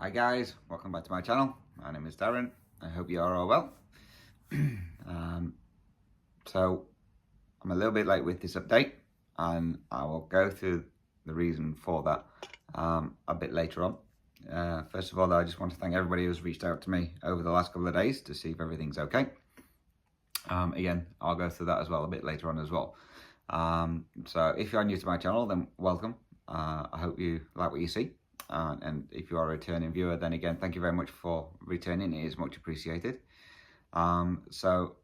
Hi guys, welcome back to my channel. My name is Darren. I hope you are all well. So I'm a little bit late with this update, and I will go through the reason for that a bit later on. First of all, I just want to thank everybody who's reached out to me over the last couple of days to see if everything's okay. Again, I'll go through that as well a bit later on as well. So if you're new to my channel, then welcome. I hope you like what you see. And if you are a returning viewer, then again, thank you very much for returning. It is much appreciated. So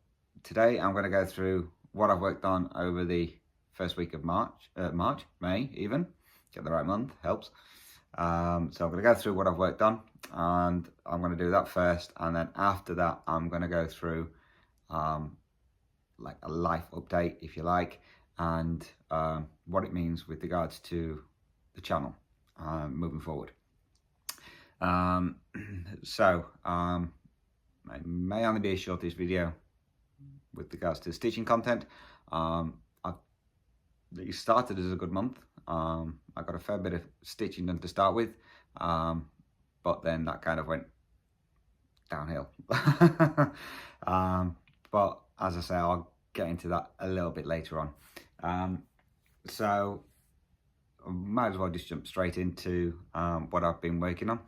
today I'm going to go through what I've worked on over the first week of May even. Get the right month, helps. So I'm going to go through what I've worked on, and I'm going to do that first. And then after that, I'm going to go through like a life update, if you like, and what it means with regards to the channel. Moving forward. It may only be a shortish video with regards to stitching content. It started as a good month. I got a fair bit of stitching done to start with, but then that kind of went downhill. But as I say, I'll get into that a little bit later on. So I might as well just jump straight into what I've been working on.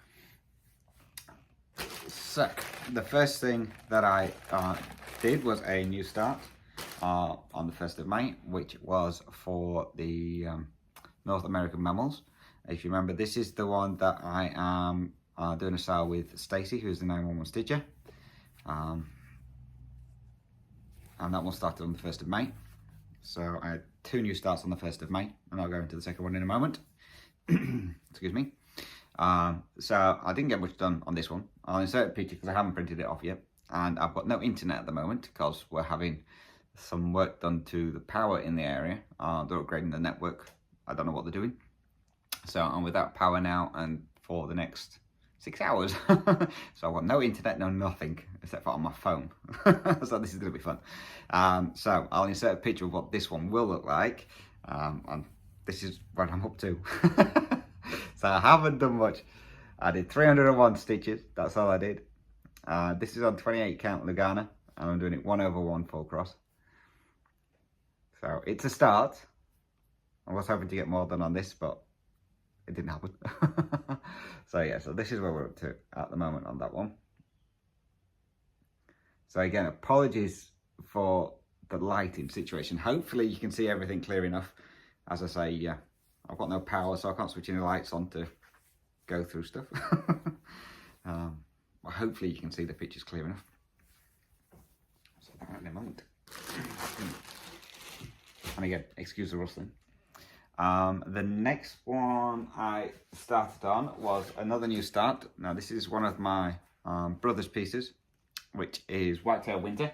So the first thing that I did was a new start on the 1st of May, which was for the North American mammals. If you remember, this is the one that I am doing a sale with Stacy, who's the 911 stitcher. And that one started on the 1st of May. So I had 2 new starts on the 1st of May, and I'll go into the second one in a moment. Excuse me. So I didn't get much done on this one. I'll insert a picture because I haven't printed it off yet, and I've got no internet at the moment because we're having some work done to the power in the area. They're upgrading the network. I don't know what they're doing. So I'm without power now, and for the next 6 hours. So I've got no internet, no nothing, except for on my phone. So this is going to be fun. So I'll insert a picture of what this one will look like. And this is what I'm up to. So I haven't done much. I did 301 stitches, that's all I did. This is on 28 count Lugana, and I'm doing it 1/1 full cross. So it's a start. I was hoping to get more done on this, but it didn't happen. So yeah, so this is where we're up to at the moment on that one. So again, apologies for the lighting situation. Hopefully you can see everything clear enough. As I say, yeah, I've got no power, so I can't switch any lights on to go through stuff. But hopefully you can see the pictures clear enough. So that in a moment. And again, excuse the rustling. The next one I started on was another new start. Now this is one of my brother's pieces, which is Whitetail Winter.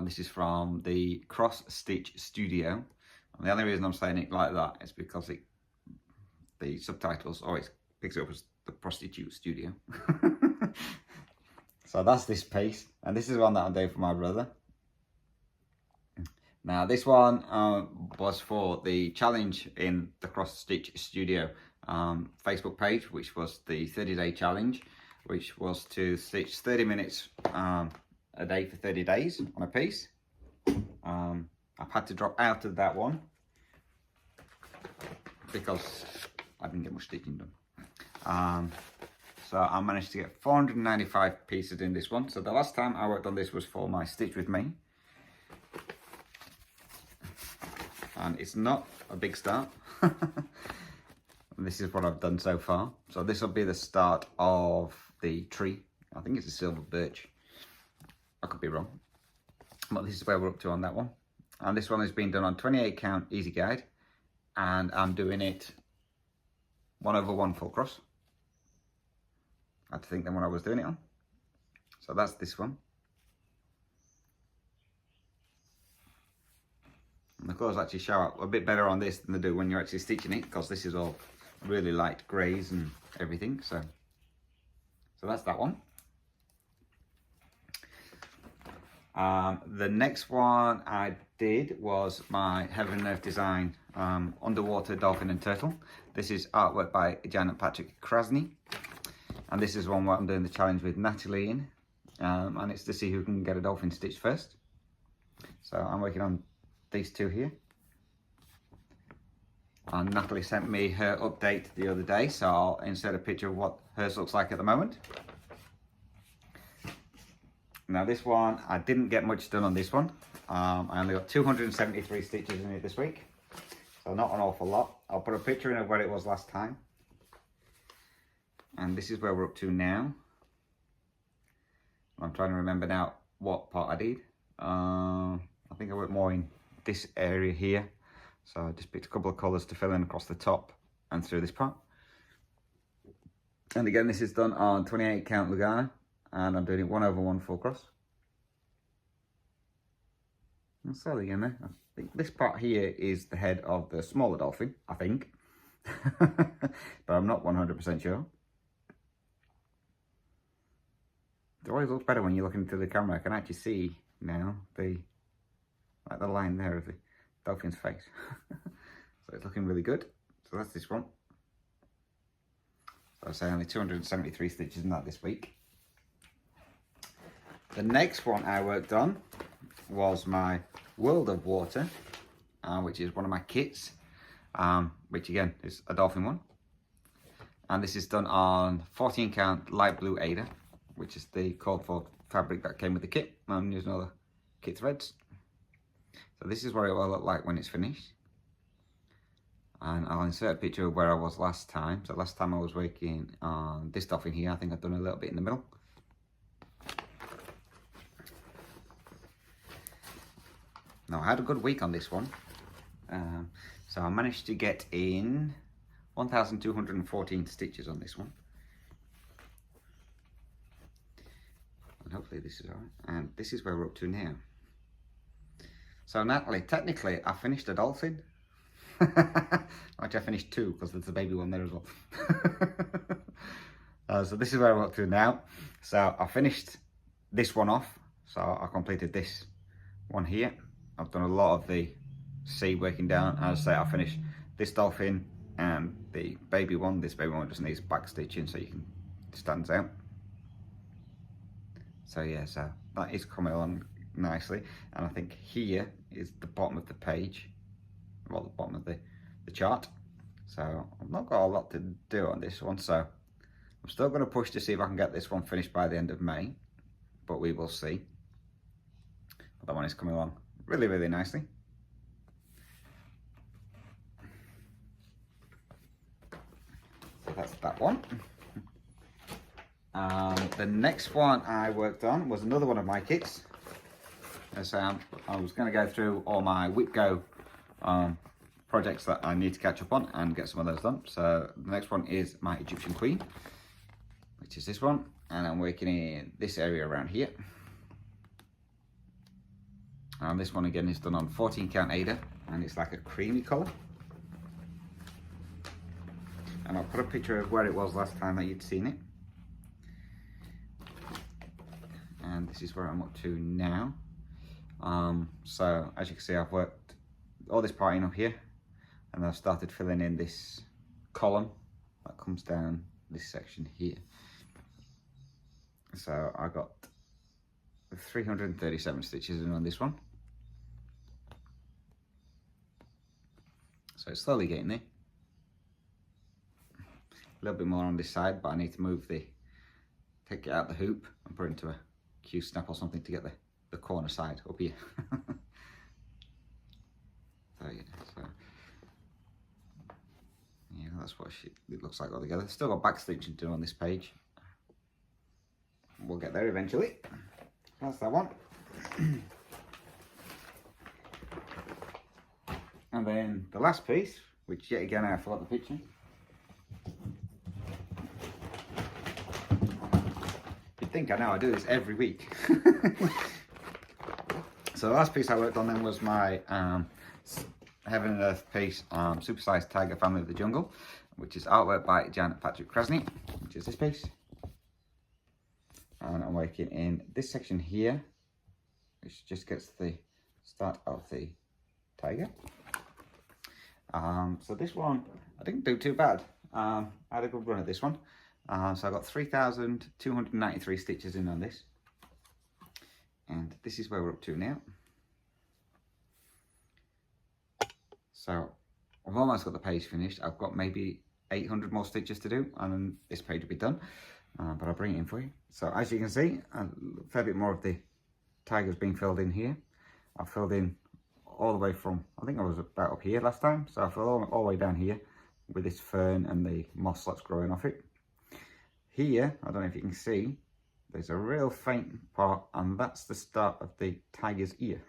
This is from the Cross Stitch Studio. And the only reason I'm saying it like that is because the subtitles always picks it up as the Prostitute Studio. So that's this piece, and this is one that I'm doing for my brother. Now this one was for the challenge in the Cross Stitch Studio Facebook page, which was the 30-day challenge, which was to stitch 30 minutes a day for 30 days on a piece. I've had to drop out of that one because I didn't get much stitching done. So I managed to get 495 pieces in this one. So the last time I worked on this was for my Stitch With Me. And it's not a big start. This is what I've done so far. So this will be the start of the tree. I think it's a silver birch. I could be wrong. But this is where we're up to on that one. And this one has been done on 28 count easy guide. And I'm doing it 1/1 full cross. I had to think then what I was doing it on. So that's this one. And the colours actually show up a bit better on this than they do when you're actually stitching it, because this is all really light greys and everything. So that's that one. The next one I did was my Heaven and Earth design underwater dolphin and turtle. This is artwork by Janet Patrick Krasny, and this is one where I'm doing the challenge with Natalie in, and it's to see who can get a dolphin stitched first. So I'm working on these two here, and Natalie sent me her update the other day, so I'll insert a picture of what hers looks like at the moment. Now this one, I didn't get much done on this one. I only got 273 stitches in it this week, so not an awful lot. I'll put a picture in of where it was last time. And this is where we're up to now. I'm trying to remember now what part I did. I think I went more in this area here. So I just picked a couple of colours to fill in across the top and through this part. And again, this is done on 28 count Lugano, and I'm doing it 1/1 full cross. And slowly in there. I think this part here is the head of the smaller dolphin, I think. But I'm not 100% sure. It always looks better when you look into the camera. I can actually see now the line there of the dolphin's face. So it's looking really good. So that's this one. So I say only 273 stitches in that this week. The next one I worked on was my World of Water, which is one of my kits, which again is a dolphin one. And this is done on 14 count light blue Aida, which is the called for fabric that came with the kit. I'm using all the kit threads. So this is what it will look like when it's finished. And I'll insert a picture of where I was last time. So last time I was working on this dolphin here. I think I've done a little bit in the middle. Now I had a good week on this one. So I managed to get in 1,214 stitches on this one. And hopefully this is alright. And this is where we're up to now. So Natalie, technically I finished a dolphin. Actually I finished two because there's a baby one there as well. So this is where we're up to now. So I finished this one off. So I completed this one here. I've done a lot of the sea working down. As I say, I finished this dolphin and the baby one. This baby one just needs back stitching so you can stands out. So yeah, so that is coming along nicely. And I think here is the bottom of the page, well, the bottom of the chart. So I've not got a lot to do on this one, so I'm still going to push to see if I can get this one finished by the end of May, but we will see. That one is coming along really, really nicely. So that's that one. The next one I worked on was another one of my kits. As I was going to go through all my Whitetail projects that I need to catch up on and get some of those done. So the next one is my Egyptian Queen, which is this one, and I'm working in this area around here. And this one again is done on 14 count Aida, and it's like a creamy colour. And I'll put a picture of where it was last time that you'd seen it. And this is where I'm up to now. So as you can see, I've worked all this parting up here, and I've started filling in this column that comes down this section here. So I got 337 stitches in on this one. So it's slowly getting there. A little bit more on this side, but I need to take it out the hoop and put it into a Q snap or something to get the corner side up here. So yeah, that's what it looks like altogether. Still got back stitching to do on this page. We'll get there eventually. That's that one. And then the last piece, which yet again I forgot the picture. You'd think I know, I do this every week. So the last piece I worked on then was my Heaven and Earth piece, Supersized Tiger Family of the Jungle, which is artwork by Janet Patrick Krasny, which is this piece. And I'm working in this section here, which just gets the start of the tiger. So this one, I didn't do too bad. I had a good run at this one. So I got 3,293 stitches in on this. And this is where we're up to now. So I've almost got the page finished. I've got maybe 800 more stitches to do and then this page will be done. But I'll bring it in for you. So as you can see, a fair bit more of the tiger's been filled in here. I've filled in all the way from, I think I was about up here last time. So I filled all the way down here with this fern and the moss that's growing off it. Here, I don't know if you can see, there's a real faint part and that's the start of the tiger's ear.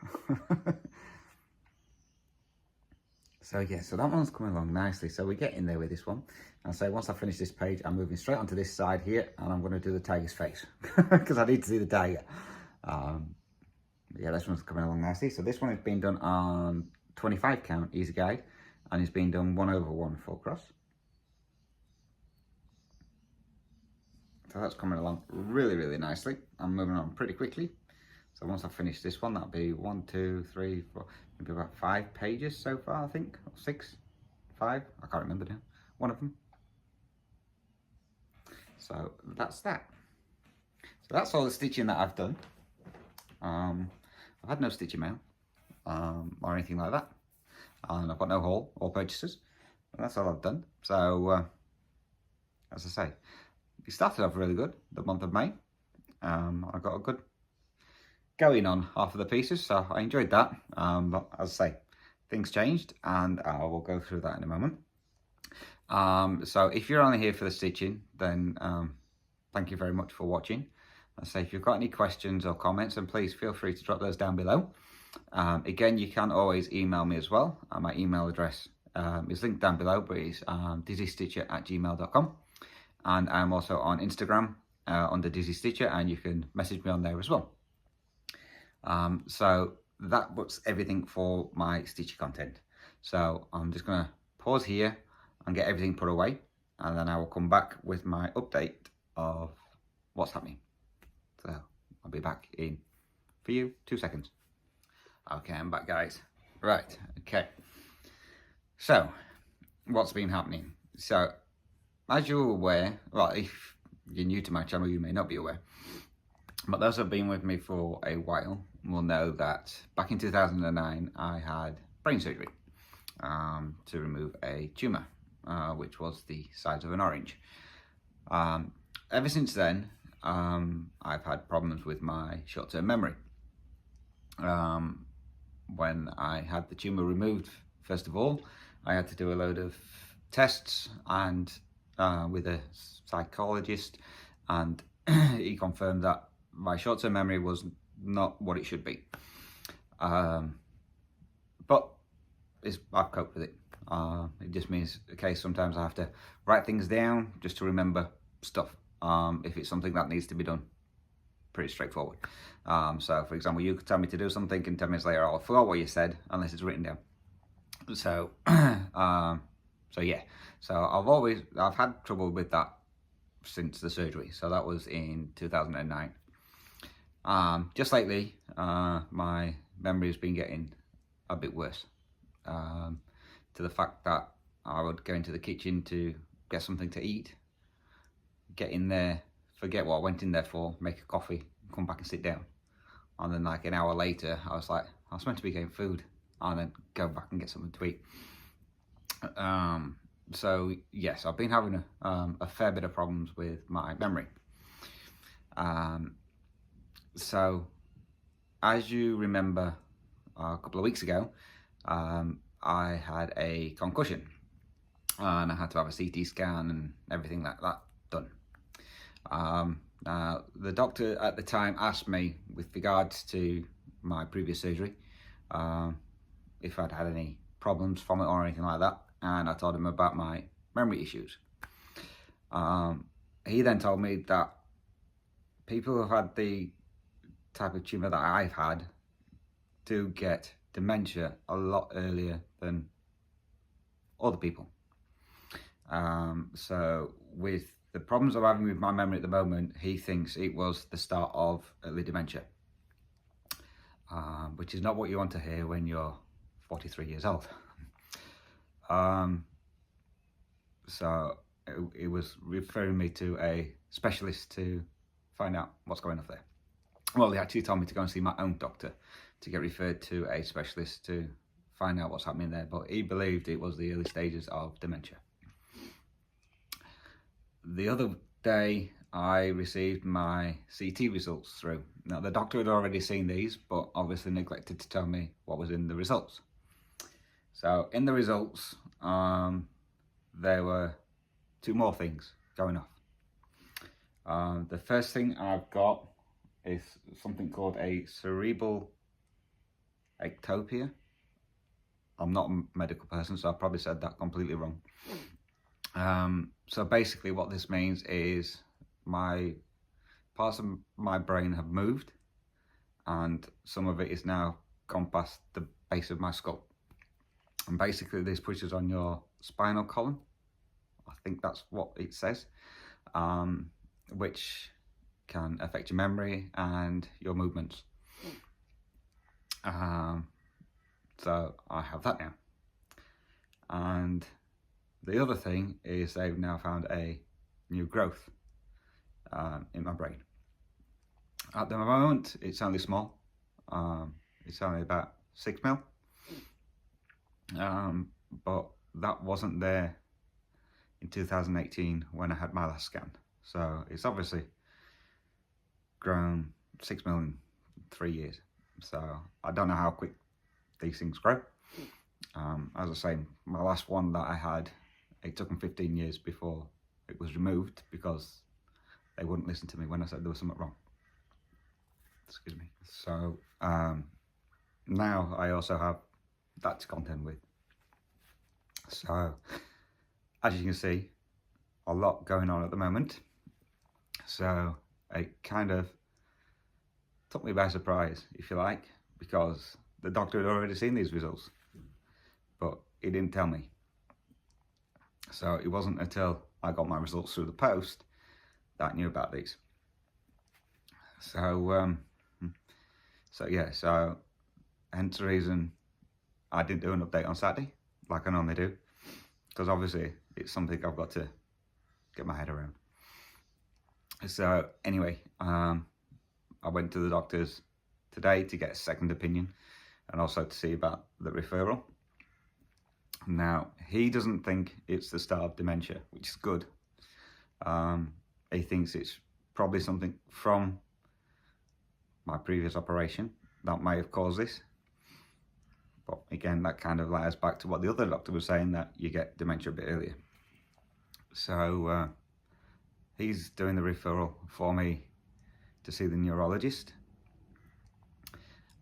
So yeah, so that one's coming along nicely. So we get in there with this one. And so once I finish this page, I'm moving straight onto this side here and I'm going to do the tiger's face because I need to see the tiger. Yeah, this one's coming along nicely. So this one has been done on 25 count easy guide and it's been done 1/1 full cross. So that's coming along really, really nicely. I'm moving on pretty quickly. So once I finish this one, that'll be 1, 2, 3, 4, maybe about 5 pages so far, I think, or 6, 5, I can't remember now, one of them. So that's that. So that's all the stitching that I've done. I've had no stitching mail or anything like that. And I've got no haul or purchases. And that's all I've done. So, as I say, it started off really good, the month of May. I got a good going on half of the pieces, so I enjoyed that. But as I say, things changed and I will go through that in a moment. So if you're only here for the stitching, then thank you very much for watching. I say if you've got any questions or comments, then please feel free to drop those down below. Again, you can always email me as well. My email address is linked down below, but it's dizzystitcher@gmail.com. And I'm also on Instagram under Dizzy Stitcher, and you can message me on there as well. So that puts everything for my stitcher content. So I'm just going to pause here and get everything put away, and then I will come back with my update of what's happening. So I'll be back in for you 2 seconds. Okay, I'm back, guys. Right, okay. So what's been happening? So as you're aware, well, if you're new to my channel, you may not be aware, but those who have been with me for a while will know that back in 2009, I had brain surgery to remove a tumour, which was the size of an orange. Ever since then, I've had problems with my short-term memory. When I had the tumour removed, first of all, I had to do a load of tests and with a psychologist, and he confirmed that my short-term memory was not what it should be. But I've coped with it. It just means, okay, sometimes I have to write things down just to remember stuff. If it's something that needs to be done, pretty straightforward. So for example, you could tell me to do something and 10 minutes later I'll forget what you said unless it's written down. So so yeah, so I've had trouble with that since the surgery. So that was in 2009. Just lately, my memory has been getting a bit worse, to the fact that I would go into the kitchen to get something to eat, get in there, forget what I went in there for, make a coffee, come back and sit down. And then like an hour later, I was like, I was meant to be getting food, and then go back and get something to eat. So yes, I've been having a fair bit of problems with my memory. So as you remember, a couple of weeks ago, I had a concussion and I had to have a CT scan and everything like that done. Now, the doctor at the time asked me, with regards to my previous surgery, if I'd had any problems from it or anything like that, and I told him about my memory issues. He then told me that people who've had the type of tumour that I've had do get dementia a lot earlier than other people. So with the problems I'm having with my memory at the moment, he thinks it was the start of early dementia. which is not what you want to hear when you're 43 years old. So it was referring me to a specialist to find out what's going on there. Well, they actually told me to go and see my own doctor to get referred to a specialist to find out what's happening there, but he believed it was the early stages of dementia. The other day I received my CT results through. Now the doctor had already seen these, but obviously neglected to tell me what was in the results. So in the results, there were two more things going off. The first thing I've got is something called a cerebral ectopia. I'm not a medical person, so I probably said that completely wrong. So basically what this means is parts of my brain have moved, and some of it is now gone past the base of my skull. And basically this pushes on your spinal column. I think that's what it says, which can affect your memory and your movements. So I have that now. And the other thing is they've now found a new growth in my brain. At the moment, it's only small. It's only about 6 mil. But that wasn't there in 2018 when I had my last scan. So it's obviously grown 6 mil in 3 years. So I don't know how quick these things grow. As I say, my last one that I had, it took them 15 years before it was removed because they wouldn't listen to me when I said there was something wrong. Excuse me. So now I also have that to contend with. So as you can see, a lot going on at the moment. So it kind of took me by surprise, if you like, because the doctor had already seen these results, but he didn't tell me. So it wasn't until I got my results through the post that I knew about these. So so hence the reason I didn't do an update on Saturday like I normally do, because obviously it's something I've got to get my head around. So anyway, I went to the doctor's today to get a second opinion and also to see about the referral. Now, he doesn't think it's the start of dementia, which is good. He thinks it's probably something from my previous operation that may have caused this. But again, that kind of lies back to what the other doctor was saying, that you get dementia a bit earlier. So he's doing the referral for me to see the neurologist,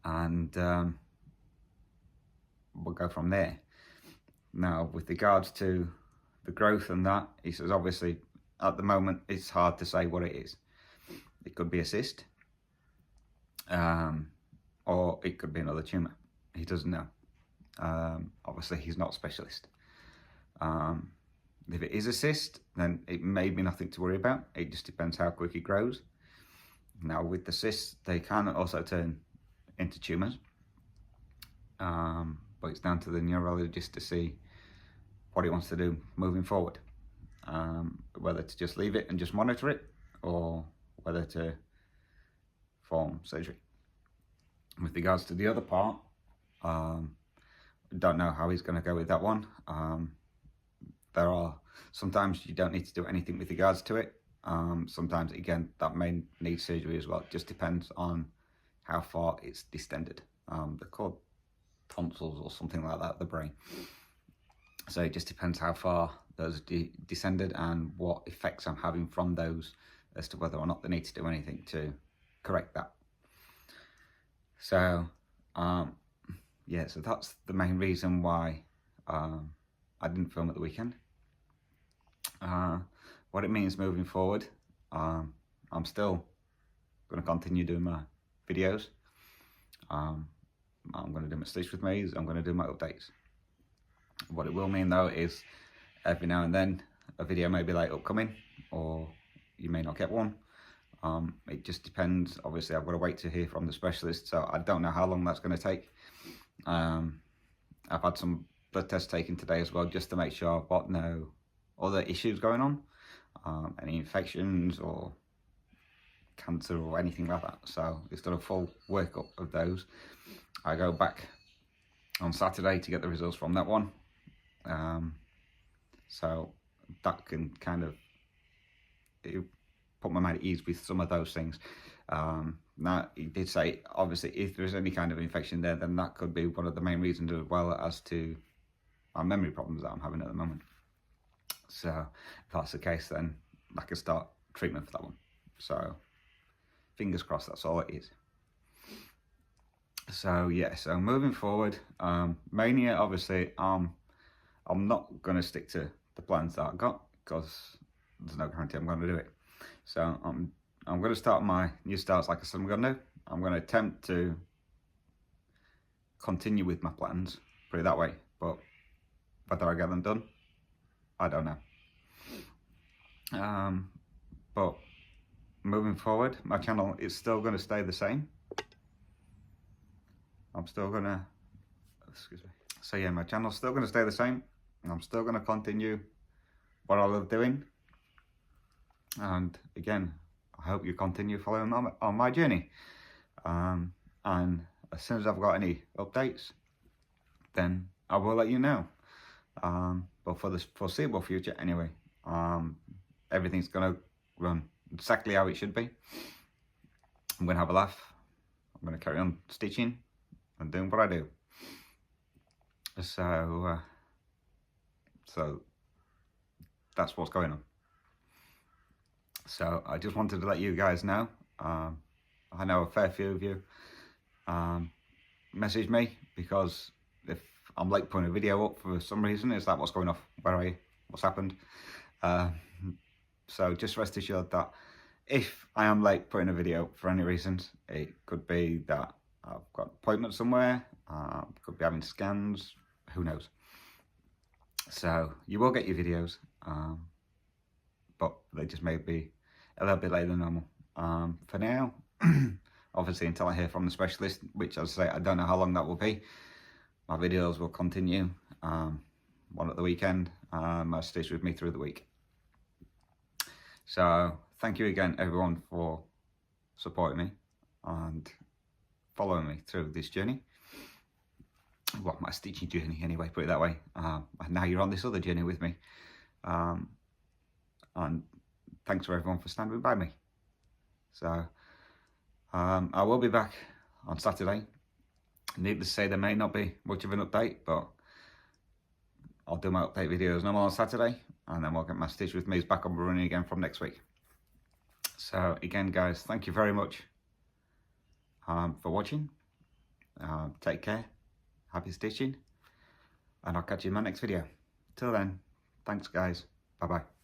and we'll go from there. Now, with regards to the growth and that, he says obviously at the moment it's hard to say what it is. It could be a cyst, or it could be another tumour. He doesn't know. Obviously he's not a specialist. If it is a cyst, then it may be nothing to worry about. It just depends how quick it grows. Now with the cysts, they can also turn into tumours, but it's down to the neurologist to see what he wants to do moving forward, whether to just leave it and just monitor it, or whether to perform surgery. With regards to the other part, don't know how he's going to go with that one. There are sometimes you don't need to do anything with regards to it. Sometimes again that may need surgery as well. It just depends on how far it's distended. They're called tonsils or something like that, the brain. So it just depends how far those descended and what effects I'm having from those as to whether or not they need to do anything to correct that. So yeah, so that's the main reason why I didn't film at the weekend. What it means moving forward, I'm still going to continue doing my videos. I'm going to do my stitch with me's, I'm going to do my updates. What it will mean though is every now and then a video may be like upcoming, or you may not get one. It just depends. Obviously, I've got to wait to hear from the specialist, so I don't know how long that's going to take. I've had some blood tests taken today as well, just to make sure I've got no other issues going on, any infections or cancer or anything like that. So it's done a full workup of those. I go back on Saturday to get the results from that one. So that can kind of put my mind at ease with some of those things. Now, he did say, obviously, if there's any kind of infection there, then that could be one of the main reasons, as well as to my memory problems that I'm having at the moment. So if that's the case, then I can start treatment for that one. So fingers crossed, that's all it is. So yeah, so moving forward, Mania, obviously, I'm not going to stick to the plans that I got, because there's no guarantee I'm going to do it. So I'm going to start my new starts like I said I'm going to do. I'm going to attempt to continue with my plans, put it that way, but whether I get them done, I don't know. But moving forward, my channel is still going to stay the same. I'm still going to, excuse me. So yeah, my channel's still going to stay the same. I'm still going to continue what I love doing. And again, I hope you continue following on my journey. And as soon as I've got any updates, then I will let you know. But for the foreseeable future anyway, everything's going to run exactly how it should be. I'm going to have a laugh. I'm going to carry on stitching and doing what I do. So that's what's going on. So I just wanted to let you guys know. I know a fair few of you message me because if I'm late putting a video up for some reason, is that what's going off? What's happened? So just rest assured that if I am late putting a video for any reasons, it could be that I've got an appointment somewhere, could be having scans, who knows. So you will get your videos, but they just may be a little bit later than normal. For now, obviously until I hear from the specialist, which as I say, I don't know how long that will be, my videos will continue, one at the weekend, stitch with me through the week. So thank you again everyone for supporting me and following me through this journey. Well, my stitching journey anyway, put it that way. And now you're on this other journey with me. And thanks for everyone for standing by me. So I will be back on Saturday. Needless to say, there may not be much of an update, but I'll do my update videos normal on Saturday, and then we'll get my stitch with me's back up and running again from next week. So again, guys, thank you very much for watching. Take care, happy stitching, and I'll catch you in my next video. Till then, thanks guys, bye bye.